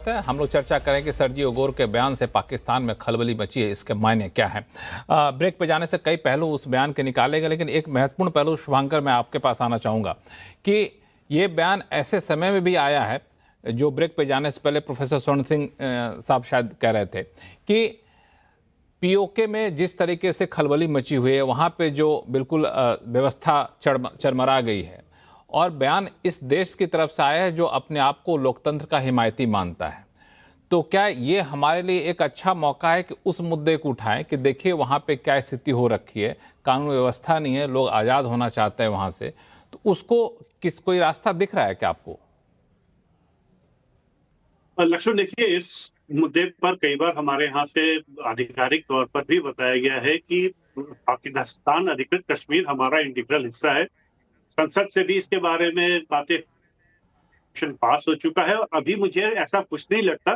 हम लोग चर्चा करें कि सर्जियो गोर के बयान से पाकिस्तान में खलबली मची है, इसके मायने क्या है। ब्रेक पे जाने से कई पहलू उस बयान के निकाले गए, लेकिन एक महत्वपूर्ण पहलू शुभांकर मैं आपके पास आना चाहूँगा कि ये बयान ऐसे समय में भी आया है, जो ब्रेक पे जाने से पहले प्रोफेसर स्वर्ण सिंह साहब शायद कह रहे थे कि पीओके में जिस तरीके से खलबली मची हुई है, वहाँ पे जो बिल्कुल व्यवस्था चरमरा गई है, और बयान इस देश की तरफ से आया है जो अपने आप को लोकतंत्र का हिमायती मानता है। तो क्या ये हमारे लिए एक अच्छा मौका है कि उस मुद्दे को उठाएं कि देखिए वहाँ पे क्या स्थिति हो रखी है, कानून व्यवस्था नहीं है, लोग आज़ाद होना चाहते हैं वहाँ से, तो उसको कोई रास्ता दिख रहा है क्या आपको? लक्ष्मण, देखिए, इस मुद्दे पर कई बार हमारे यहाँ से आधिकारिक तौर पर भी बताया गया है कि पाकिस्तान अधिकृत कश्मीर हमारा इंटीग्रल हिस्सा है। संसद से भी इसके बारे में बातें पास हो चुका है और अभी मुझे ऐसा कुछ नहीं लगता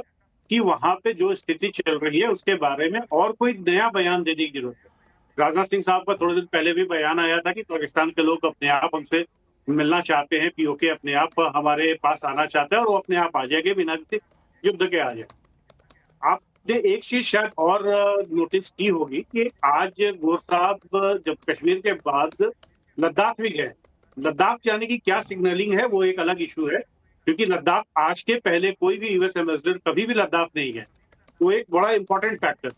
कि वहां पे जो स्थिति चल रही है उसके बारे में और कोई नया बयान देने की जरूरत है। राजनाथ सिंह साहब का थोड़े दिन पहले भी बयान आया था कि पाकिस्तान के लोग अपने आप हमसे मिलना चाहते हैं, पीओके अपने आप हमारे पास आना चाहता है और वो अपने आप आ जाएंगे, बिना किसी युद्ध के आ जाए। आपने एक चीज शायद और नोटिस की होगी कि आज गोर साहब जब कश्मीर के बाद लद्दाख भी गए। लद्दाख जाने की क्या सिग्नलिंग है वो एक अलग इशू है, क्योंकि लद्दाख आज के पहले कोई भी यूएस एम्बेसडर कभी भी लद्दाख नहीं गए। वो एक बड़ा इंपॉर्टेंट फैक्टर।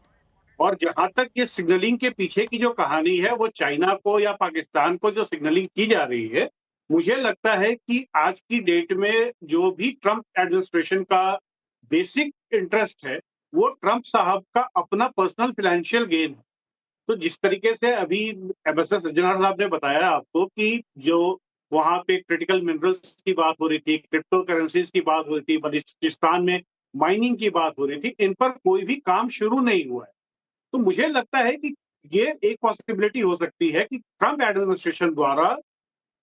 और जहां तक ये सिग्नलिंग के पीछे की जो कहानी है, वो चाइना को या पाकिस्तान को जो सिग्नलिंग की जा रही है, मुझे लगता है कि आज की डेट में जो भी ट्रंप एडमिनिस्ट्रेशन का बेसिक इंटरेस्ट है, वो ट्रंप साहब का अपना पर्सनल फाइनेंशियल गेन है। तो जिस तरीके से अभी एम्बेसडर सज्जनहार साहब ने बताया आपको कि जो वहां पे क्रिटिकल मिनरल्स की बात हो रही थी, क्रिप्टो करेंसीज की बात हो रही थी, बलूचिस्तान में माइनिंग की बात हो रही थी, इन पर कोई भी काम शुरू नहीं हुआ है। तो मुझे लगता है कि ये एक पॉसिबिलिटी हो सकती है कि ट्रंप एडमिनिस्ट्रेशन द्वारा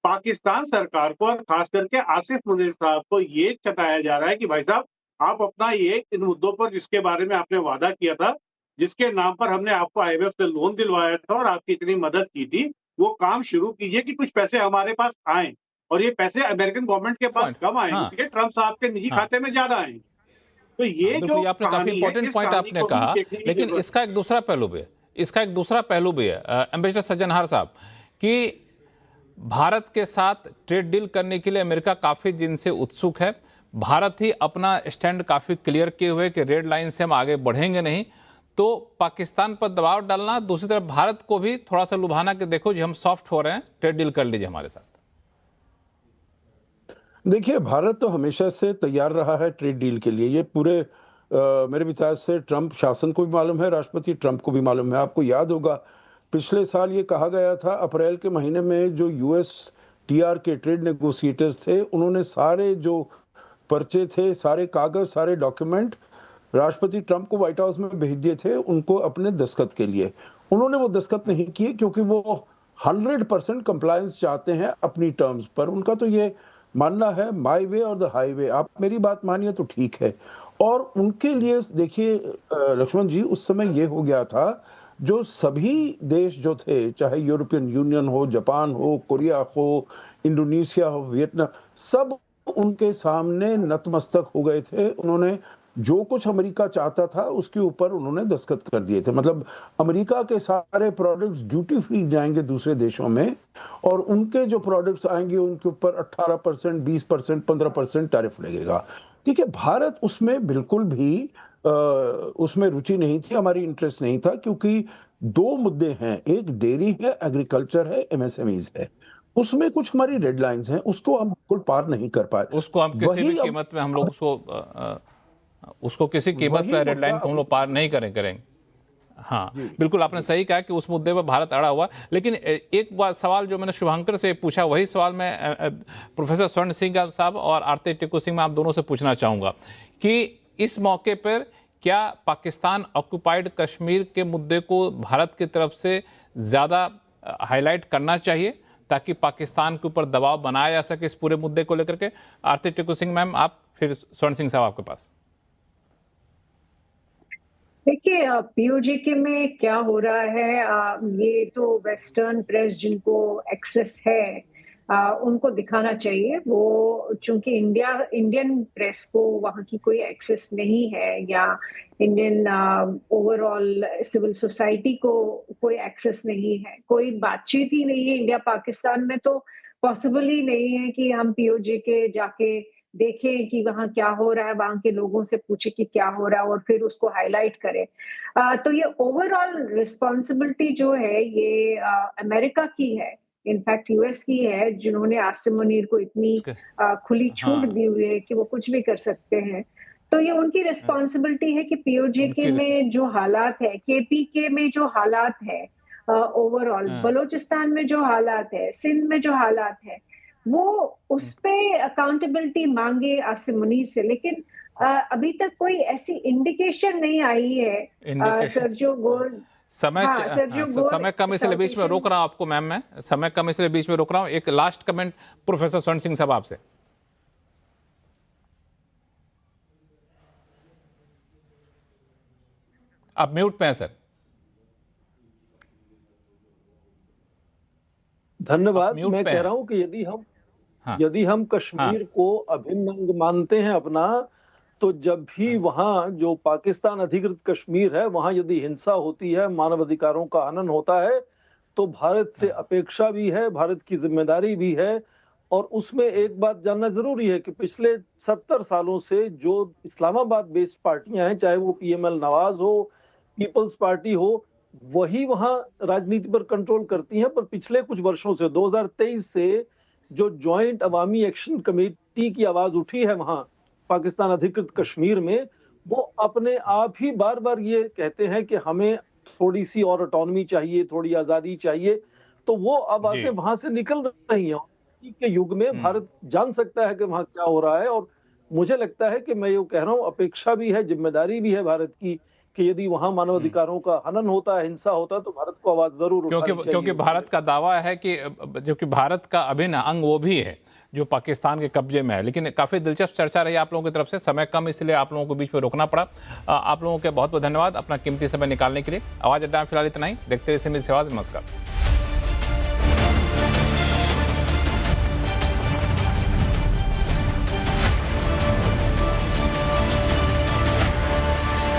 पाकिस्तान सरकार को और खास करके आसिफ मुनीर साहब को ये चताया जा रहा है कि भाई साहब, आप अपना ये इन मुद्दों पर जिसके बारे में आपने वादा किया था, जिसके नाम पर हमने आपको आईएमएफ से लोन दिलवाया था और आपकी इतनी मदद की थी, वो काम शुरू कीजिए कि कुछ पैसे हमारे पास आए। और ये पैसे अमेरिकन गवर्नमेंट के पास पॉइंट। कम आएंगे, हाँ, ठीक है, ट्रंप साहब के निजी हाँ, खाते में ज्यादा आएंगे। तो हाँ, ये बिल्कुल, जो ये आपने काफी कहानी है, इंपॉर्टेंट इस पॉइंट कहानी आपने को भी कहा, देखने की लेकिन जरूरत है। इसका एक दूसरा पहलू भी है। इसका एक दूसरा पहलू भी है, एम्बेसडर सज्जनहार साहब, कि भारत के साथ ट्रेड डील करने के लिए अमेरिका काफी दिन से उत्सुक है। भारत ही अपना स्टैंड काफी क्लियर किए हुए कि रेड लाइन से हम आगे बढ़ेंगे नहीं। तो पाकिस्तान पर दबाव डालना, दूसरी तरफ भारत को भी थोड़ा सा लुभाना कि देखो जी हम सॉफ्ट हो रहे हैं, ट्रेड डील कर लीजिए हमारे साथ। देखिए, भारत तो हमेशा से तैयार रहा है ट्रेड डील के लिए। ये पूरे मेरे विचार से ट्रंप शासन को भी मालूम है, राष्ट्रपति ट्रंप को भी मालूम है। आपको याद होगा, पिछले साल ये कहा गया था अप्रैल के महीने में, जो यूएस टीआर के ट्रेड नेगोशिएटर्स थे, उन्होंने सारे जो पर्चे थे, सारे कागज, सारे डॉक्यूमेंट राष्ट्रपति ट्रंप को व्हाइट हाउस में भेज दिए थे उनको अपने दस्तखत के लिए। उन्होंने वो दस्तखत नहीं किए क्योंकि वो 100% कंप्लायंस चाहते हैं अपनी टर्म्स पर। उनका तो ये मानना है, माई वे और द हाईवे, आप मेरी बात मानिए तो ठीक है। और उनके लिए देखिए लक्ष्मण जी, उस समय ये हो गया था, जो सभी देश जो थे, चाहे यूरोपियन यूनियन हो, जापान हो, कोरिया हो, इंडोनेशिया हो, वियतनाम, सब उनके सामने नतमस्तक हो गए थे। उन्होंने जो कुछ अमेरिका चाहता था उसके ऊपर उन्होंने दस्तखत कर दिए थे। मतलब अमेरिका के सारे प्रोडक्ट्स ड्यूटी फ्री जाएंगे दूसरे देशों में, और उनके जो प्रोडक्ट्स आएंगे उनके ऊपर 18%, 20%, 15% टैरिफ लगेगा। ठीक है, भारत उसमें बिल्कुल भी उसमें रुचि नहीं थी, हमारी इंटरेस्ट नहीं था, क्योंकि दो मुद्दे हैं, एक डेयरी है, एग्रीकल्चर है, एमएसएमईज है। उसमें कुछ हमारी रेड लाइंस हैं, उसको हम बिल्कुल पार नहीं कर पाए। उसको हम किसी भी वही अब कीमत में हम लोग उसको किसी कीमत वही पर रेड मुद्दा लाइन को हम अब लोग पार नहीं करेंगे। हाँ, जी बिल्कुल आपने जी सही कहा कि उस मुद्दे पर भारत अड़ा हुआ। लेकिन एक बात, सवाल जो मैंने शुभांकर से पूछा, वही सवाल मैं प्रोफेसर स्वर्ण सिंह साहब और आरती टिक्कू सिंह, मैं आप दोनों से पूछना चाहूँगा कि इस मौके पर क्या पाकिस्तान ऑक्युपाइड कश्मीर के मुद्दे को भारत की तरफ से ज़्यादा हाईलाइट करना चाहिए ताकि पाकिस्तान के ऊपर दबाव बनाया जा सके इस पूरे मुद्दे को लेकर के? आरती टिक्कू सिंह मैम, आप, फिर स्वर्ण सिंह साहब आपके पास। देखिए, पीओजेके में क्या हो रहा है, ये तो वेस्टर्न प्रेस जिनको एक्सेस है, उनको दिखाना चाहिए। वो चूंकि इंडियन प्रेस को वहाँ की कोई एक्सेस नहीं है, या इंडियन ओवरऑल सिविल सोसाइटी को कोई एक्सेस नहीं है, कोई बातचीत ही नहीं है इंडिया पाकिस्तान में, तो पॉसिबल ही नहीं है कि हम पीओजे के जाके देखें कि वहाँ क्या हो रहा है, वहाँ के लोगों से पूछे कि क्या हो रहा है और फिर उसको हाईलाइट करें। तो ये ओवरऑल रिस्पॉन्सिबिलिटी जो है ये अमेरिका की है, इनफैक्ट यूएस की है, जिन्होंने आसिम मुनीर को इतनी इसके खुली छूट हाँ दी हुई है कि वो कुछ भी कर सकते हैं। तो ये उनकी रिस्पॉन्सिबिलिटी है कि पीओजेके उनकी में जो हालात है, केपीके में जो हालात है, ओवरऑल हाँ, बलूचिस्तान में जो हालात है, सिंध में जो हालात है, वो उस पे अकाउंटेबिलिटी मांगे आसिम मुनीर से। लेकिन अभी तक कोई ऐसी इंडिकेशन नहीं आई है। इंडिकेशन सर्जियो गोर हाँ, सर्जियो गोर समय कम इसलिए साउथ बीच में एशियन रोक रहा हूं आपको मैम, मैं समय कम इसलिए बीच में रोक रहा हूं। एक लास्ट कमेंट प्रोफेसर स्वर्ण सिंह साहब आपसे। आप म्यूट पे हैं सर, आप धन्यवाद। म्यूट मैं पे कह हैं। रहा हूं कि हाँ यदि हम हाँ कश्मीर को अभिन्न अंग मानते हैं अपना, तो जब भी वहां जो पाकिस्तान अधिकृत कश्मीर है वहां यदि हिंसा होती है, मानवाधिकारों का हनन होता है, तो भारत से अपेक्षा भी है, भारत की जिम्मेदारी भी है। और उसमें एक बात जानना जरूरी है कि पिछले 70 सालों से जो इस्लामाबाद बेस्ड पार्टियां हैं, चाहे वो पीएमएल नवाज हो, पीपल्स पार्टी हो, वही वहां राजनीति पर कंट्रोल करती हैं। पर पिछले कुछ वर्षों से 2023 से जो ज्वाइंट अवामी एक्शन कमेटी की आवाज उठी है वहां पाकिस्तान अधिकृत कश्मीर में, वो अपने आप ही बार बार ये कहते हैं कि हमें थोड़ी सी और ऑटोनॉमी चाहिए, थोड़ी आजादी चाहिए। तो वो जी आवाजें वहां से निकल रही हैं। के युग में भारत जान सकता है कि वहां क्या हो रहा है। और मुझे लगता है कि मैं ये कह रहा हूं, अपेक्षा भी है, जिम्मेदारी भी है भारत की, कि यदि वहां मानवाधिकारों का हनन होता है, हिंसा होता है, तो भारत को आवाज जरूर क्योंकि उठानी चाहिए क्योंकि उसको भारत लेकर। का दावा है कि जो कि भारत का अभिन्न अंग वो भी है जो पाकिस्तान के कब्जे में है। लेकिन काफ़ी दिलचस्प चर्चा रही आप लोगों की तरफ से, समय कम इसलिए आप लोगों को बीच में रोकना पड़ा। आप लोगों के बहुत बहुत धन्यवाद अपना कीमती समय निकालने के लिए। आवाज़ अड्डा में फिलहाल इतना ही। देखते रहिए सिंह न्यूज़ से आवाज़। नमस्कार।